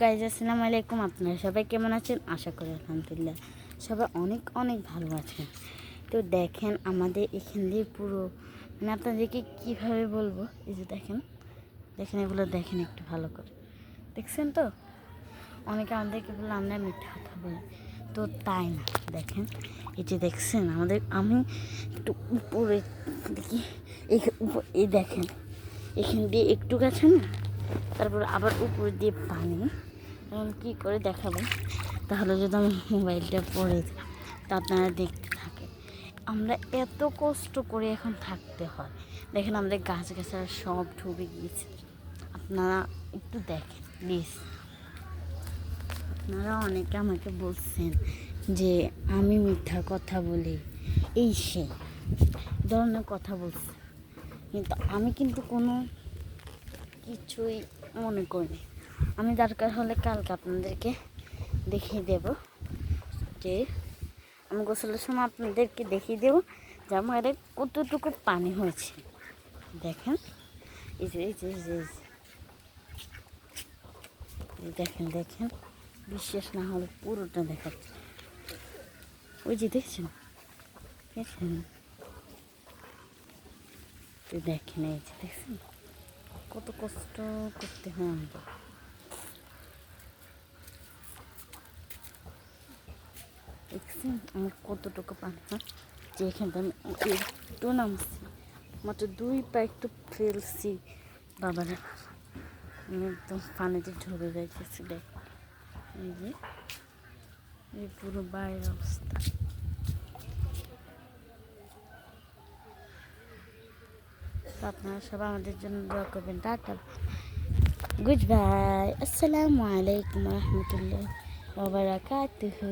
Guys আসসালামু আলাইকুম। আপনারা সবাই কেমন আছেন? আশা করি আলহামদুলিল্লাহ সবাই অনেক অনেক ভালো আছেন। তো দেখেন আমাদের এখান দিয়ে পুরো আপনাদেরকে কীভাবে বলবো, এই যে দেখেন দেখেন এগুলো দেখেন একটু ভালো করে দেখছেন তো। অনেকে আমাদেরকে বললো আমরা মিথ্যা কথা বলি, তো তাই না। দেখেন এই যে দেখছেন আমি একটু উপরে দেখি, এই দেখেন এখান দিয়ে একটু গেছে না, তারপর আবার উপর দিয়ে পানি। এখন কী করে দেখাবো, তাহলে যদি আমি মোবাইলটা পড়ে যাই তা আপনারা দেখতে থাকে। আমরা এত কষ্ট করে এখন থাকতে হয়, দেখেন আমাদের গাছগাছালা সব ডুবে গিয়েছে। আপনারা একটু দেখেন প্লিজ। আপনারা অনেকে আমাকে বলছেন যে আমি মিথ্যা কথা বলি, এই সে ধরনের কথা বলছে, কিন্তু আমি কিন্তু কোনো কিছুই মনে করিনি। আমি দরকার হলে কালকে আপনাদেরকে দেখিয়ে দেব যে আমি গোসলের সময় আপনাদেরকে দেখিয়ে দেবো যে আমার কতটুকু পানি হয়েছে। দেখেন এই যে এই যে এই যে দেখেন দেখেন, বিশ্বাস না হলে পুরোটা দেখাচ্ছে। ওই যে দেখছেন দেখছেন, দেখেন এই যে দেখছেন কত কষ্ট করতে হয় আমাদের। দেখছেন আমার কতটুকু পানি হয়, যে এখানটা আমি একটু নামছি, মাত্র 2 পা একটু ফেলছি, বাবারা আমি একদম পানিতে ঢুকে যাইতেছি। দেখ এই যে এই পুরো বাইরের অবস্থা। তো আপনারা সবাই আমাদের জন্য দোয়া করবেন। টাটা, গুড বাই, আসসালামু আলাইকুম রহমতুল্লাহ ওয়া বারাকাতুহু।